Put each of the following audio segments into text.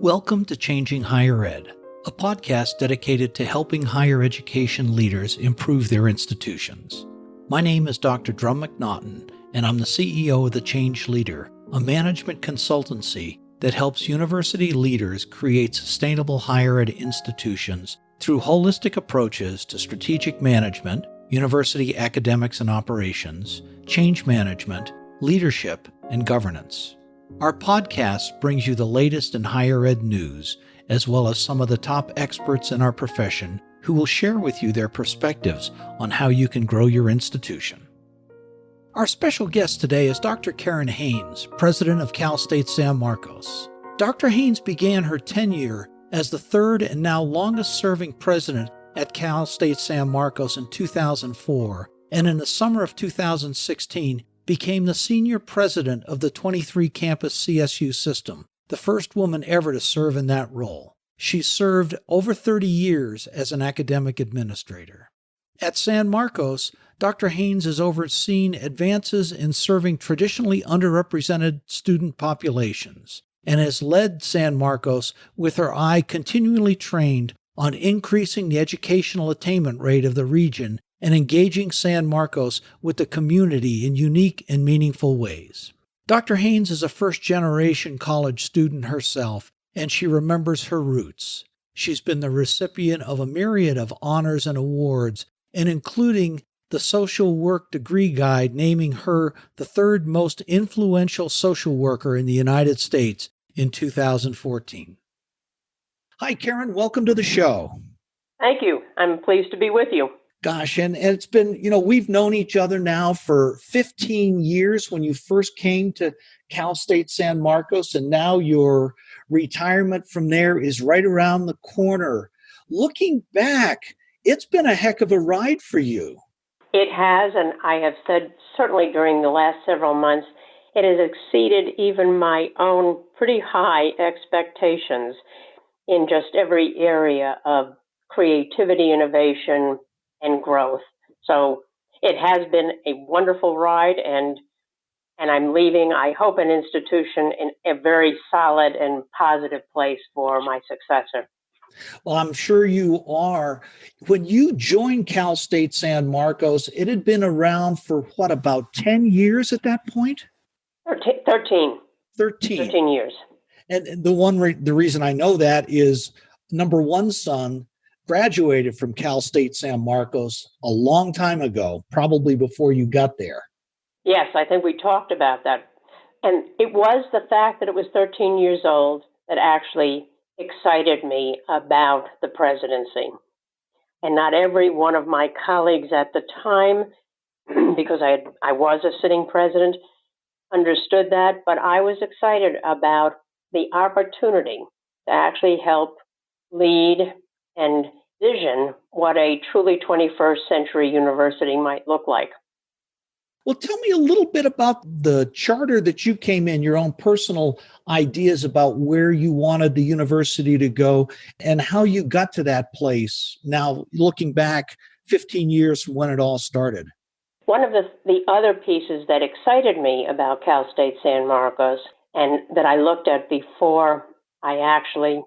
Welcome to Changing Higher Ed, a podcast dedicated to helping higher education leaders improve their institutions. My name is Dr. Drum McNaughton, and I'm the CEO of The Change Leader, a management consultancy that helps university leaders create sustainable higher ed institutions through holistic approaches to strategic management, university academics and operations, change management, leadership, and governance. Our podcast brings you the latest in higher ed news, as well as some of the top experts in our profession who will share with you their perspectives on how you can grow your institution. Our special guest today is Dr. Karen Haynes, president of Cal State San Marcos. Dr. Haynes began her tenure as the third and now longest-serving president at Cal State San Marcos in 2004, and in the summer of 2016, became the senior president of the 23-campus CSU system, the first woman ever to serve in that role. She served over 30 years as an academic administrator. At San Marcos, Dr. Haynes has overseen advances in serving traditionally underrepresented student populations and has led San Marcos with her eye continually trained on increasing the educational attainment rate of the region and engaging San Marcos with the community in unique and meaningful ways. Dr. Haynes is a first-generation college student herself, and she remembers her roots. She's been the recipient of a myriad of honors and awards, and including the Social Work Degree Guide naming her the third most influential social worker in the United States in 2014. Hi, Karen. Welcome to the show. Thank you. I'm pleased to be with you. Gosh, and it's been, we've known each other now for 15 years when you first came to Cal State San Marcos, and now your retirement from there is right around the corner. Looking back, it's been a heck of a ride for you. It has, and I have said certainly during the last several months, it has exceeded even my own pretty high expectations in just every area of creativity, innovation, and growth. So it has been a wonderful ride, and I'm leaving, I hope, an institution in a very solid and positive place for my successor. Well, I'm sure you are. When you joined Cal State San Marcos, it had been around for about 10 years at that point? 13. 13 years. And the reason I know that is number one son graduated from Cal State San Marcos a long time ago, probably before you got there. Yes, I think we talked about that. And it was the fact that it was 13 years old that actually excited me about the presidency. And not every one of my colleagues at the time, because I was a sitting president, understood that, but I was excited about the opportunity to actually help lead and vision what a truly 21st century university might look like. Well, tell me a little bit about the charter that you came in, your own personal ideas about where you wanted the university to go and how you got to that place now, looking back 15 years from when it all started. One of the other pieces that excited me about Cal State San Marcos and that I looked at before I actually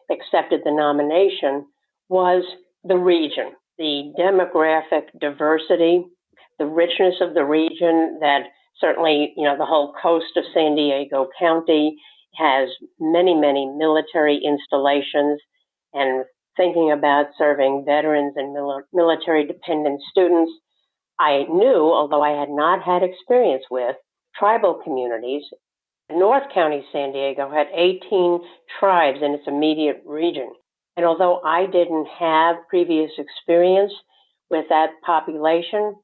accepted the nomination was the region, the demographic diversity, the richness of the region that certainly, the whole coast of San Diego County has many, many military installations, and thinking about serving veterans and military-dependent students, I knew, although I had not had experience with, tribal communities. North County, San Diego had 18 tribes in its immediate region. And although I didn't have previous experience with that population,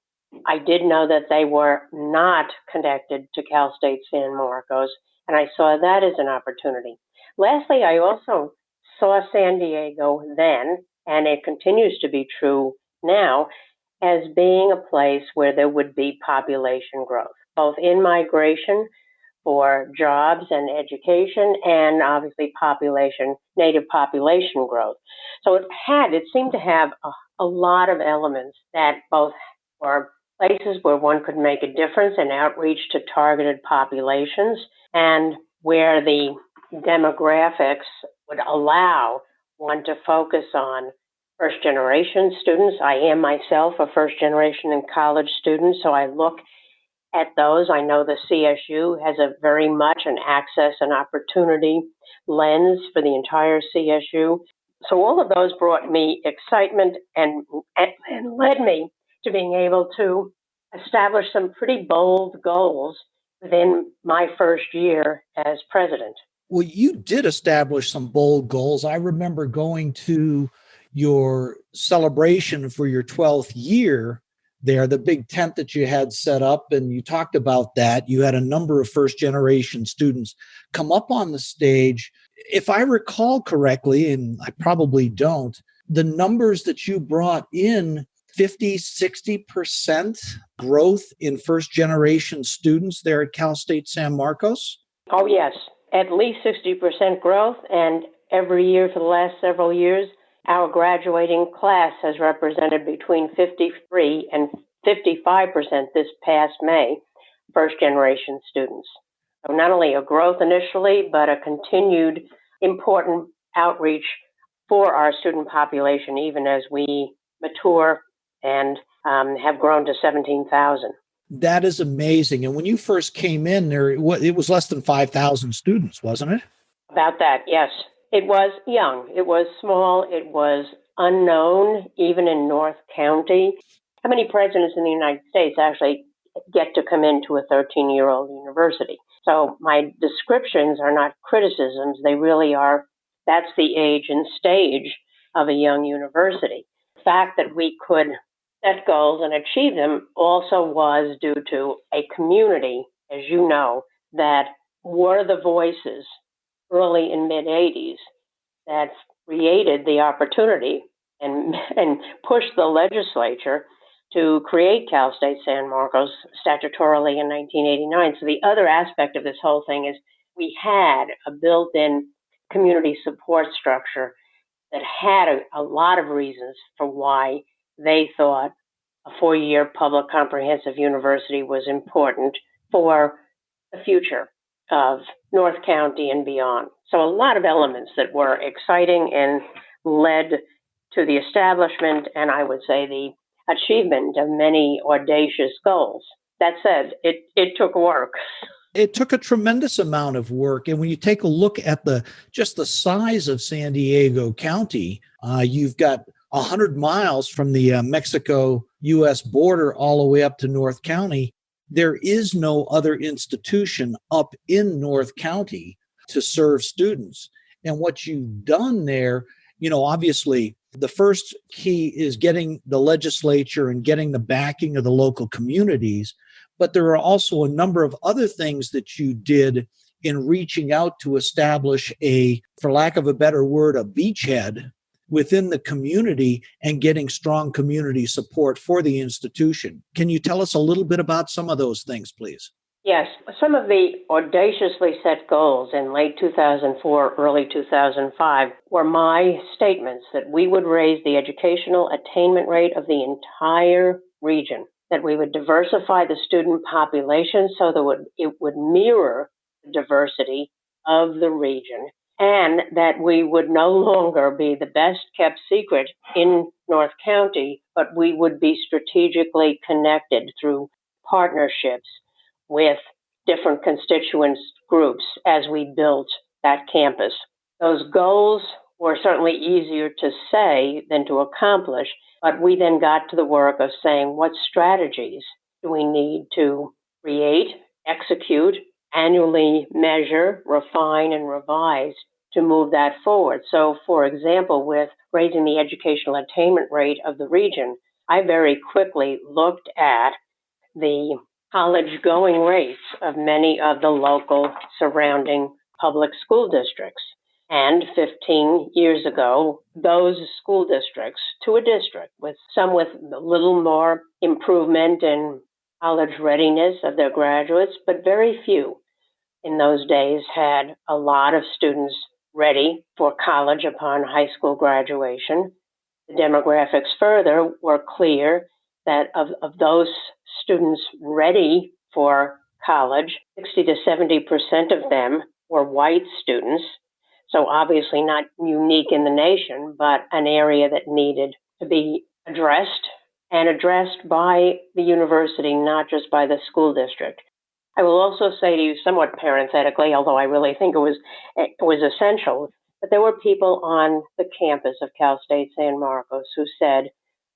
I did know that they were not connected to Cal State San Marcos, and I saw that as an opportunity. Lastly, I also saw San Diego then, and it continues to be true now, as being a place where there would be population growth, both in migration for jobs and education, and obviously native population growth. So it seemed to have a lot of elements that both were places where one could make a difference and outreach to targeted populations, and where the demographics would allow one to focus on first generation students. I am myself a first generation and college student, so I look at those. I know the CSU has a very much an access and opportunity lens for the entire CSU. So all of those brought me excitement and led me to being able to establish some pretty bold goals within my first year as president. Well, you did establish some bold goals. I remember going to your celebration for your 12th year there, the big tent that you had set up, and you talked about that. You had a number of first generation students come up on the stage. If I recall correctly, and I probably don't, the numbers that you brought in 50, 60% growth in first generation students there at Cal State San Marcos? Oh, yes, at least 60% growth. And every year for the last several years, our graduating class has represented between 53 and 55% this past May, first generation students. So not only a growth initially, but a continued important outreach for our student population, even as we mature and have grown to 17,000. That is amazing. And when you first came in there, it was less than 5,000 students, wasn't it? About that, yes. It was young. It was small. It was unknown, even in North County. How many presidents in the United States actually get to come into a 13-year-old university? So my descriptions are not criticisms. They really are, that's the age and stage of a young university. The fact that we could set goals and achieve them also was due to a community, as you know, that were the voices early in mid-'80s that created the opportunity and pushed the legislature to create Cal State San Marcos statutorily in 1989. So the other aspect of this whole thing is we had a built-in community support structure that had a lot of reasons for why they thought a 4-year public comprehensive university was important for the future of North County and beyond. So a lot of elements that were exciting and led to the establishment, and I would say the achievement of many audacious goals. That said, it took work. It took a tremendous amount of work. And when you take a look at just the size of San Diego County, you've got 100 miles from the Mexico-U.S. border all the way up to North County. There is no other institution up in North County to serve students. And what you've done there, obviously, the first key is getting the legislature and getting the backing of the local communities. But there are also a number of other things that you did in reaching out to establish for lack of a better word, a beachhead within the community and getting strong community support for the institution. Can you tell us a little bit about some of those things, please? Yes, some of the audaciously set goals in late 2004, early 2005 were my statements that we would raise the educational attainment rate of the entire region, that we would diversify the student population so that it would mirror the diversity of the region, and that we would no longer be the best kept secret in North County, but we would be strategically connected through partnerships with different constituent groups as we built that campus. Those goals were certainly easier to say than to accomplish, but we then got to the work of saying what strategies do we need to create, execute, annually measure, refine, and revise to move that forward. So, for example, with raising the educational attainment rate of the region, I very quickly looked at the college going rates of many of the local surrounding public school districts. And 15 years ago, those school districts to a district with a little more improvement in college readiness of their graduates, but very few in those days had a lot of students ready for college upon high school graduation. The demographics further were clear that of those students ready for college, 60 to 70% of them were white students. So obviously not unique in the nation, but an area that needed to be addressed and addressed by the university, not just by the school district. I will also say to you somewhat parenthetically, although I really think it was essential, but there were people on the campus of Cal State San Marcos who said,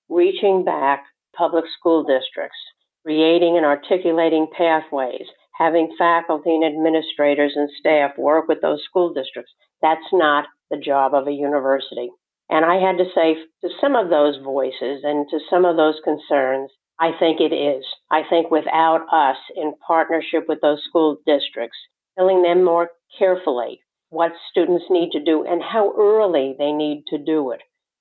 reaching back public school districts, creating and articulating pathways, having faculty and administrators and staff work with those school districts, that's not the job of a university. And I had to say to some of those voices and to some of those concerns, I think it is. I think without us in partnership with those school districts, telling them more carefully what students need to do and how early they need to do it.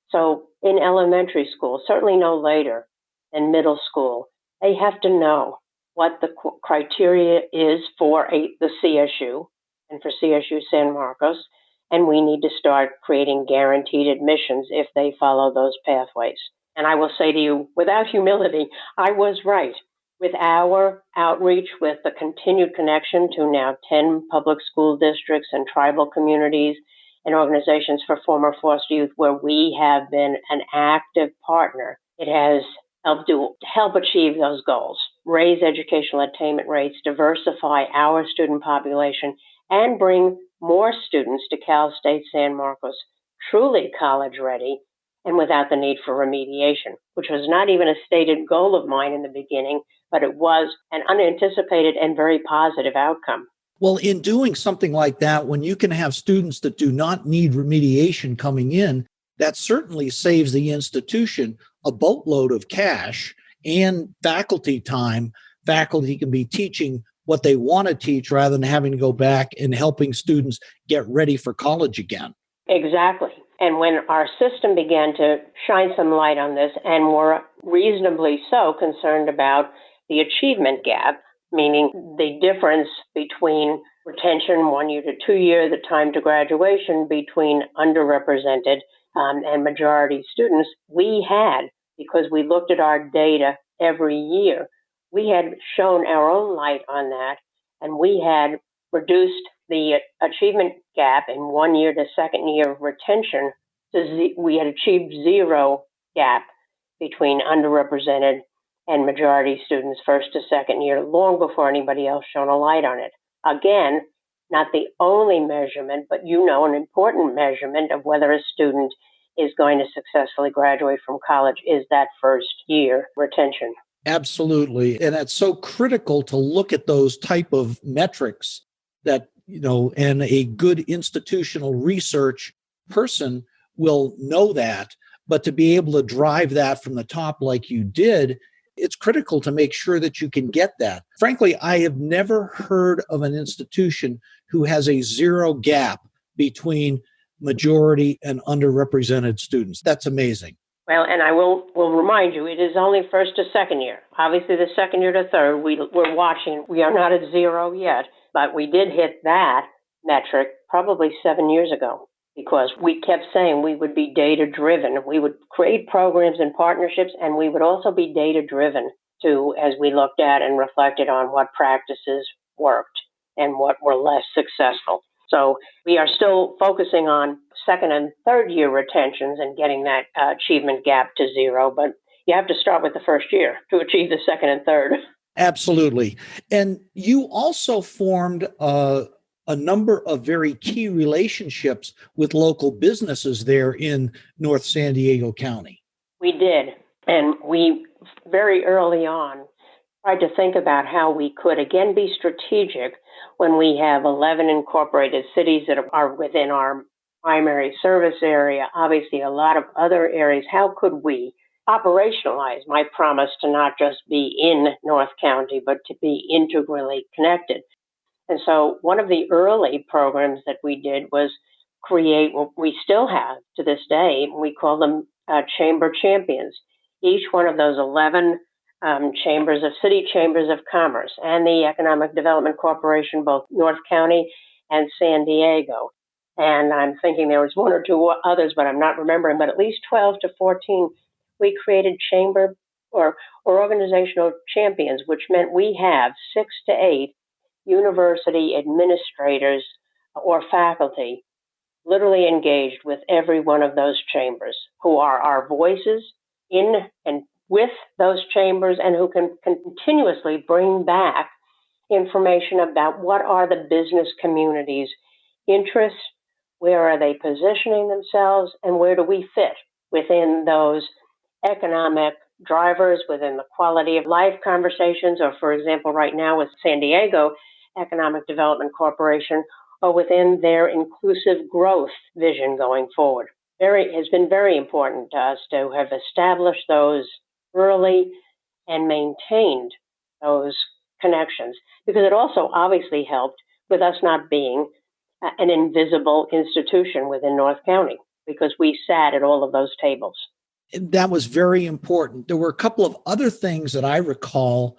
So in elementary school, certainly no later than middle school, they have to know what the criteria is for the CSU and for CSU San Marcos, and we need to start creating guaranteed admissions if they follow those pathways. And I will say to you, without humility, I was right. With our outreach, with the continued connection to now 10 public school districts and tribal communities and organizations for former foster youth, where we have been an active partner, it has help achieve those goals, raise educational attainment rates, diversify our student population, and bring more students to Cal State San Marcos, truly college ready and without the need for remediation, which was not even a stated goal of mine in the beginning, but it was an unanticipated and very positive outcome. Well, in doing something like that, when you can have students that do not need remediation coming in, that certainly saves the institution a boatload of cash and faculty time. Faculty can be teaching what they want to teach rather than having to go back and helping students get ready for college again. Exactly. And when our system began to shine some light on this and were reasonably so concerned about the achievement gap, meaning the difference between retention 1 year to 2 year, the time to graduation between underrepresented and majority students, we had, because we looked at our data every year, we had shown our own light on that, and we had reduced the achievement gap in 1 year to second year of retention. We had achieved zero gap between underrepresented and majority students first to second year, long before anybody else shone a light on it. Again, not the only measurement, but an important measurement of whether a student is going to successfully graduate from college is that first year retention. Absolutely. And it's so critical to look at those type of metrics that, and a good institutional research person will know that, but to be able to drive that from the top like you did, it's critical to make sure that you can get that. Frankly, I have never heard of an institution who has a zero gap between majority and underrepresented students. That's amazing. Well, and I will remind you, it is only first to second year. Obviously, the second year to third, we're watching. We are not at zero yet, but we did hit that metric probably 7 years ago, because we kept saying we would be data-driven. We would create programs and partnerships, and we would also be data-driven too, as we looked at and reflected on what practices worked and what were less successful. So we are still focusing on second and third year retentions and getting that achievement gap to zero, but you have to start with the first year to achieve the second and third. Absolutely. And you also formed a number of very key relationships with local businesses there in North San Diego County. We did. And we very early on tried to think about how we could, again, be strategic when we have 11 incorporated cities that are within our primary service area, obviously a lot of other areas. How could we operationalize my promise to not just be in North County, but to be integrally connected? And so one of the early programs that we did was create what we still have to this day. We call them Chamber Champions. Each one of those 11 city chambers of commerce and the Economic Development Corporation, both North County and San Diego. And I'm thinking there was one or two others, but I'm not remembering, but at least 12 to 14, we created chamber or organizational champions, which meant we have 6 to 8 university administrators or faculty literally engaged with every one of those chambers, who are our voices in and with those chambers, and who can continuously bring back information about what are the business community's interests, where are they positioning themselves, and where do we fit within those economic drivers, within the quality of life conversations, or for example, right now with San Diego Economic Development Corporation, or within their inclusive growth vision going forward. It has been very important to us to have established those early and maintained those connections, because it also obviously helped with us not being an invisible institution within North County, because we sat at all of those tables. That was very important. There were a couple of other things that I recall.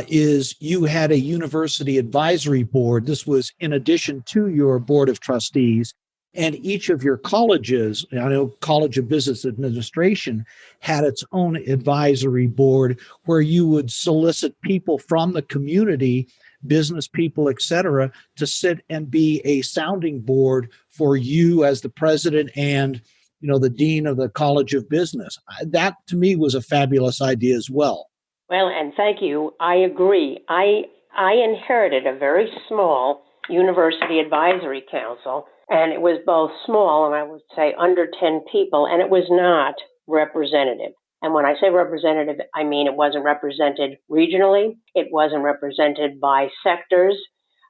Is you had a university advisory board. This was in addition to your board of trustees, and each of your colleges, I know College of Business Administration had its own advisory board where you would solicit people from the community, business people, et cetera, to sit and be a sounding board for you as the president and the dean of the College of Business. That to me was a fabulous idea as well. Well, and thank you. I agree. I inherited a very small university advisory council, and it was both small and I would say under 10 people, and it was not representative. And when I say representative, I mean it wasn't represented regionally, it wasn't represented by sectors,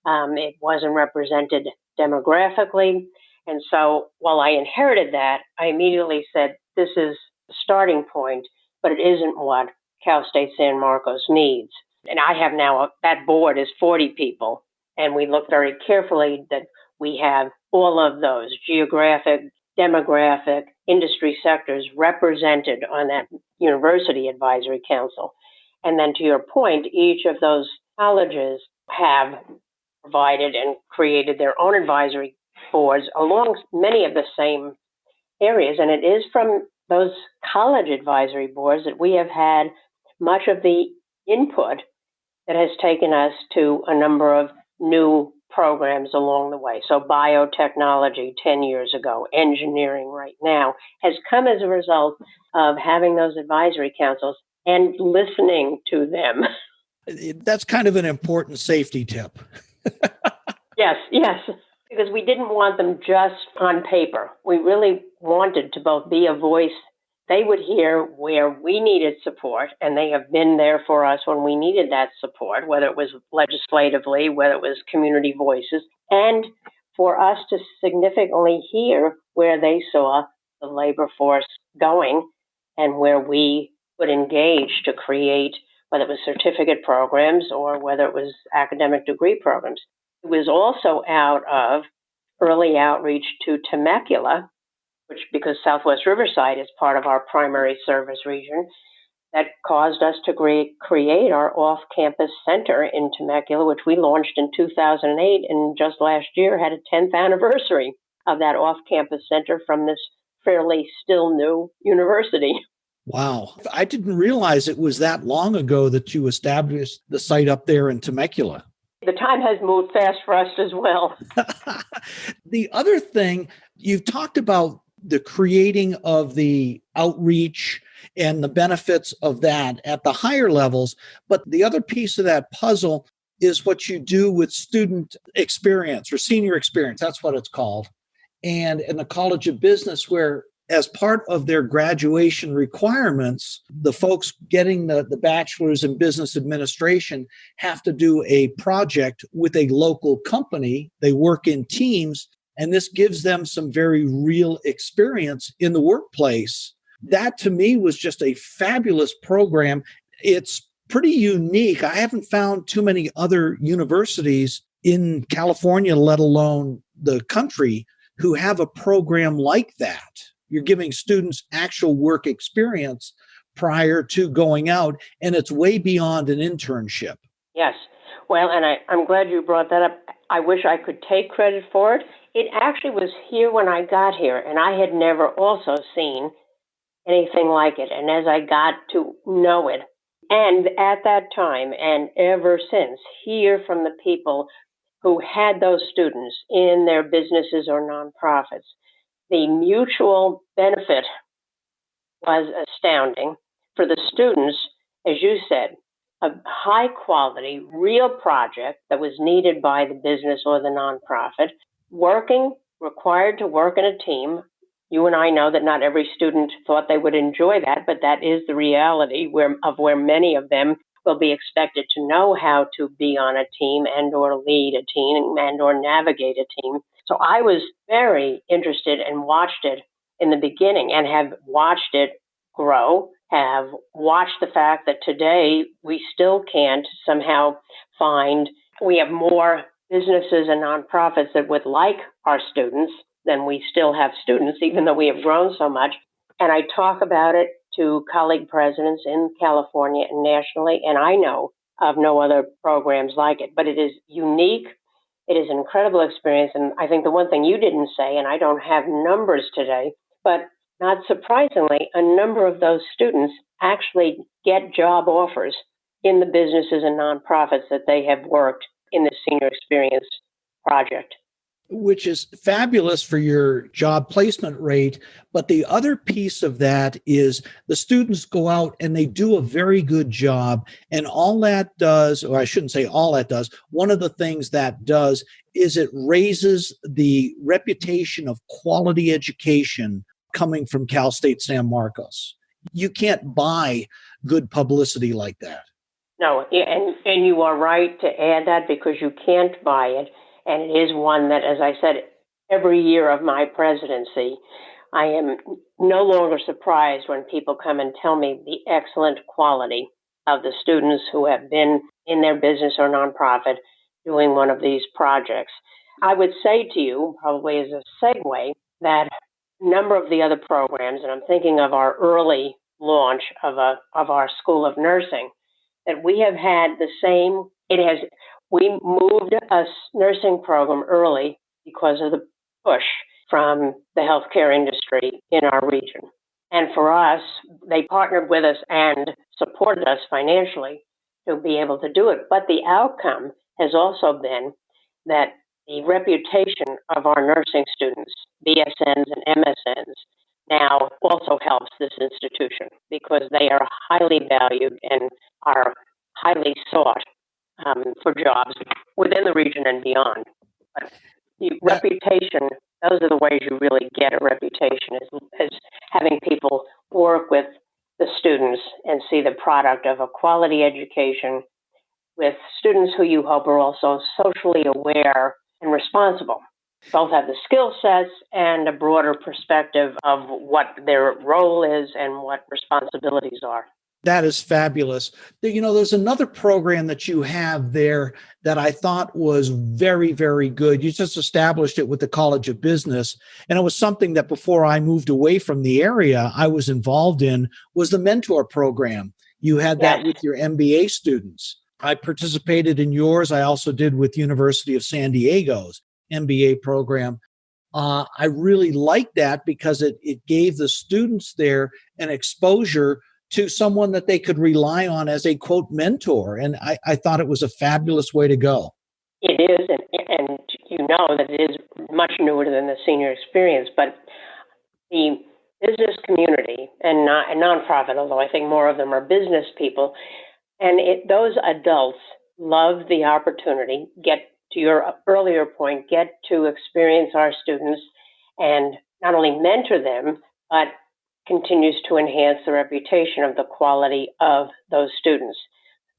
it wasn't represented demographically. And so while I inherited that, I immediately said, this is the starting point, but it isn't what Cal State San Marcos needs. And I have now, that board is 40 people, and we look very carefully that we have all of those geographic, demographic, industry sectors represented on that University Advisory Council. And then to your point, each of those colleges have provided and created their own advisory boards along many of the same areas. And it is from those college advisory boards that we have had much of the input that has taken us to a number of new programs along the way. So biotechnology 10 years ago, engineering right now, has come as a result of having those advisory councils and listening to them. That's kind of an important safety tip. Yes, because we didn't want them just on paper. We really wanted to both be a voice. They would hear where we needed support, and they have been there for us when we needed that support, whether it was legislatively, whether it was community voices, and for us to significantly hear where they saw the labor force going and where we would engage to create, whether it was certificate programs or whether it was academic degree programs. It was also out of early outreach to Temecula, which, because Southwest Riverside is part of our primary service region, that caused us to create our off-campus center in Temecula, which we launched in 2008, and just last year had a 10th anniversary of that off-campus center from this fairly still new university. Wow. I didn't realize it was that long ago that you established the site up there in Temecula. The time has moved fast for us as well. The other thing, you've talked about the creating of the outreach and the benefits of that at the higher levels. But the other piece of that puzzle is what you do with student experience or senior experience. That's what it's called. And in the College of Business, where as part of their graduation requirements, the folks getting the bachelor's in business administration have to do a project with a local company. They work in teams, and this gives them some very real experience in the workplace. That to me was just a fabulous program. It's pretty unique. I haven't found too many other universities in California, let alone the country, who have a program like that. You're giving students actual work experience prior to going out, and it's way beyond an internship. Yes. Well, and I'm glad you brought that up. I wish I could take credit for it. It actually was here when I got here, and I had never also seen anything like it. And as I got to know it, and at that time and ever since, hear from the people who had those students in their businesses or nonprofits, the mutual benefit was astounding. For the students, as you said, a high quality, real project that was needed by the business or the nonprofit, required to work in a team. You and I know that not every student thought they would enjoy that, but that is the reality where many of them will be expected to know how to be on a team and or lead a team and or navigate a team. So I was very interested and watched it in the beginning and have watched it grow, have watched the fact that today we still can't somehow we have more businesses and nonprofits that would like our students than we still have students, even though we have grown so much. And I talk about it to colleague presidents in California and nationally, and I know of no other programs like it. But it is unique. It is an incredible experience. And I think the one thing you didn't say, and I don't have numbers today, but not surprisingly, a number of those students actually get job offers in the businesses and nonprofits that they have worked in the Senior Experience Project. Which is fabulous for your job placement rate. But the other piece of that is the students go out and they do a very good job. And all that does, or I shouldn't say all that does, one of the things that does is it raises the reputation of quality education coming from Cal State San Marcos. You can't buy good publicity like that. No, and you are right to add that because you can't buy it. And it is one that, as I said, every year of my presidency, I am no longer surprised when people come and tell me the excellent quality of the students who have been in their business or nonprofit doing one of these projects. I would say to you, probably as a segue, that a number of the other programs, and I'm thinking of our early launch of our School of Nursing, that we have had the same, we moved a nursing program early because of the push from the healthcare industry in our region. And for us, they partnered with us and supported us financially to be able to do it. But the outcome has also been that the reputation of our nursing students, BSNs and MSNs, now also helps this institution because they are highly valued and are highly sought for jobs within the region and beyond. But the reputation, those are the ways you really get a reputation, is having people work with the students and see the product of a quality education with students who you hope are also socially aware and responsible. Both have the skill sets and a broader perspective of what their role is and what responsibilities are. That is fabulous. There's another program that you have there that I thought was very, very good. You just established it with the College of Business. And it was something that before I moved away from the area I was involved in was the mentor program. You had that with your MBA students. I participated in yours. I also did with University of San Diego's MBA program. I really liked that because it gave the students there an exposure to someone that they could rely on as a, quote, mentor. And I thought it was a fabulous way to go. It is, and you know that it is much newer than the senior experience, but the business community and nonprofit, although I think more of them are business people, and those adults love the opportunity, get to your earlier point, get to experience our students and not only mentor them, but continues to enhance the reputation of the quality of those students.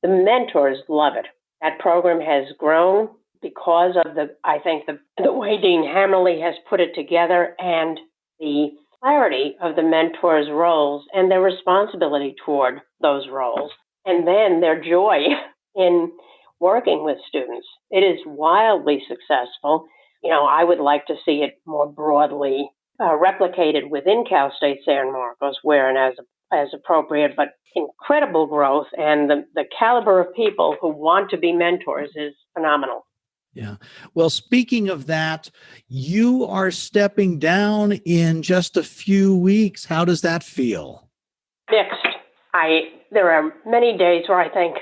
The mentors love it. That program has grown because of the way Dean Hammerly has put it together and the clarity of the mentors' roles and their responsibility toward those roles, and then their joy in working with students. It is wildly successful. I would like to see it more broadly replicated within Cal State San Marcos, where and as appropriate, but incredible growth, and the caliber of people who want to be mentors is phenomenal. Yeah. Well, speaking of that, you are stepping down in just a few weeks. How does that feel? Mixed. There are many days where I think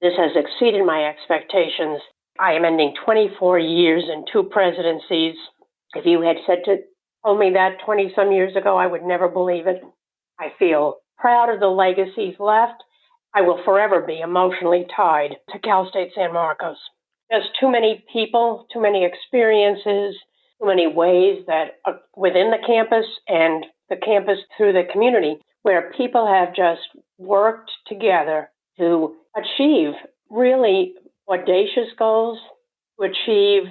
this has exceeded my expectations. I am ending 24 years and 2 presidencies. If you had told me that 20-some years ago, I would never believe it. I feel proud of the legacies left. I will forever be emotionally tied to Cal State San Marcos. There's too many people, too many experiences, too many ways that within the campus and the campus through the community where people have just worked together to achieve really audacious goals, to achieve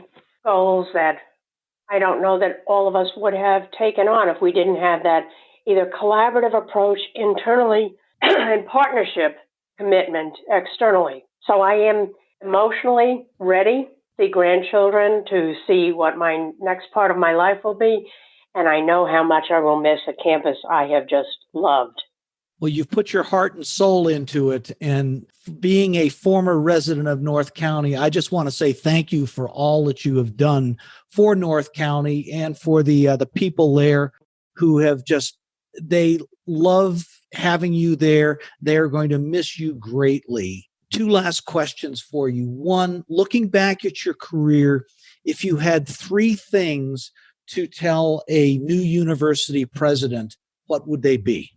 goals that I don't know that all of us would have taken on if we didn't have that either collaborative approach internally and partnership commitment externally. So I am emotionally ready to see grandchildren, to see what my next part of my life will be. And I know how much I will miss a campus I have just loved. Well, you've put your heart and soul into it. And being a former resident of North County, I just want to say thank you for all that you have done for North County and for the people there who have they love having you there. They're going to miss you greatly. 2 last questions for you. One, looking back at your career, if you had 3 things to tell a new university president, what would they be?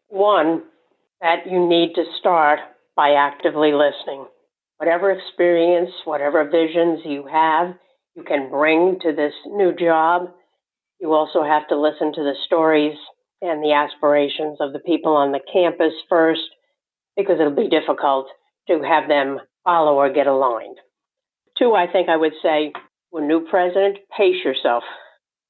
One, that you need to start by actively listening. Whatever experience, whatever visions you have, you can bring to this new job. You also have to listen to the stories and the aspirations of the people on the campus first, because it'll be difficult to have them follow or get aligned. 2, I think I would say, to a new president, pace yourself.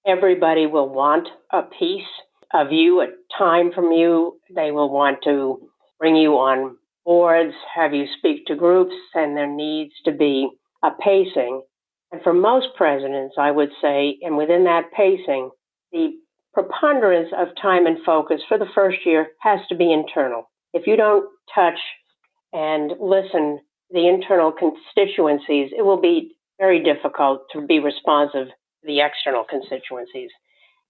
Everybody will want a piece of you, a time from you. They will want to bring you on boards, have you speak to groups, and there needs to be a pacing. And for most presidents, I would say, and within that pacing, the preponderance of time and focus for the first year has to be internal. If you don't touch and listen to the internal constituencies, it will be very difficult to be responsive to the external constituencies.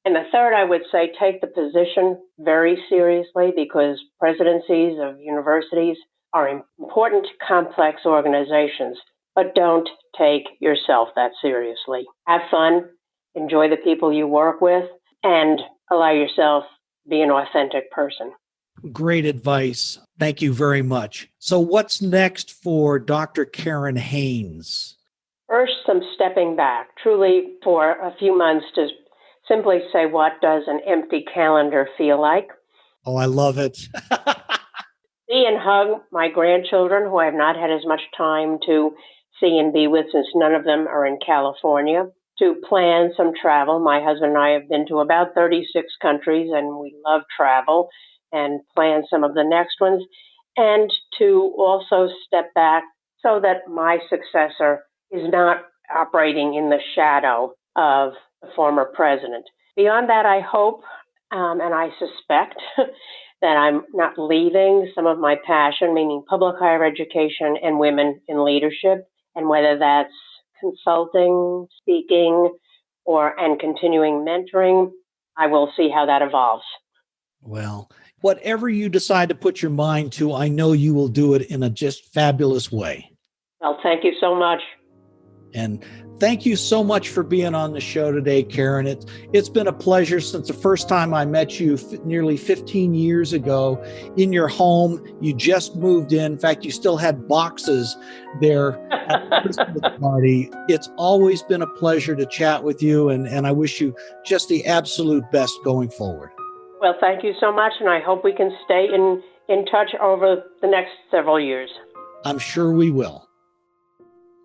And the third, I would say, take the position very seriously, because presidencies of universities are important, complex organizations, but don't take yourself that seriously. Have fun, enjoy the people you work with, and allow yourself to be an authentic person. Great advice. Thank you very much. So what's next for Dr. Karen Haynes? First, some stepping back, truly for a few months to simply say, what does an empty calendar feel like? Oh, I love it. See and hug my grandchildren, who I have not had as much time to see and be with, since none of them are in California. To plan some travel. My husband and I have been to about 36 countries, and we love travel, and plan some of the next ones. And to also step back so that my successor is not operating in the shadow of the former president. Beyond that, I hope and I suspect that I'm not leaving some of my passion, meaning public higher education and women in leadership, and whether that's consulting, speaking, and continuing mentoring, I will see how that evolves. Well, whatever you decide to put your mind to, I know you will do it in a just fabulous way. Well, thank you so much. And thank you so much for being on the show today, Karen. It's been a pleasure since the first time I met you nearly 15 years ago in your home. You just moved in. In fact, you still had boxes there at the Christmas party. It's always been a pleasure to chat with you, and I wish you just the absolute best going forward. Well, thank you so much, and I hope we can stay in touch over the next several years. I'm sure we will.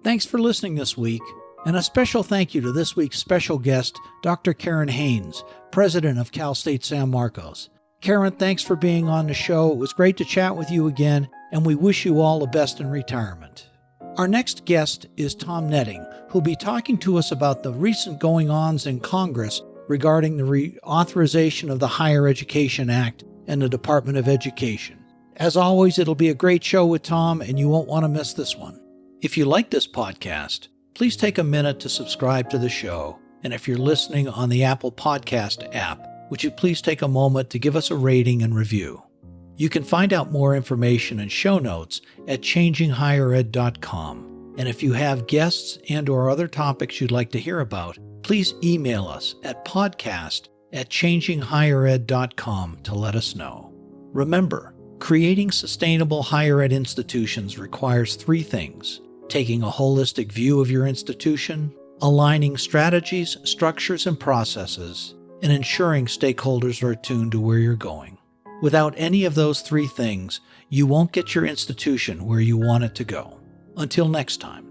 Thanks for listening this week, and a special thank you to this week's special guest, Dr. Karen Haynes, president of Cal State San Marcos. Karen, thanks for being on the show. It was great to chat with you again, and we wish you all the best in retirement. Our next guest is Tom Netting, who'll be talking to us about the recent going-ons in Congress regarding the reauthorization of the Higher Education Act and the Department of Education. As always, it'll be a great show with Tom, and you won't want to miss this one. If you like this podcast, please take a minute to subscribe to the show. And if you're listening on the Apple Podcast app, would you please take a moment to give us a rating and review? You can find out more information and show notes at changinghighered.com. And if you have guests and/or other topics you'd like to hear about, please email us at podcast@changinghighered.com to let us know. Remember, creating sustainable higher ed institutions requires three things: taking a holistic view of your institution, aligning strategies, structures, and processes, and ensuring stakeholders are attuned to where you're going. Without any of those three things, you won't get your institution where you want it to go. Until next time.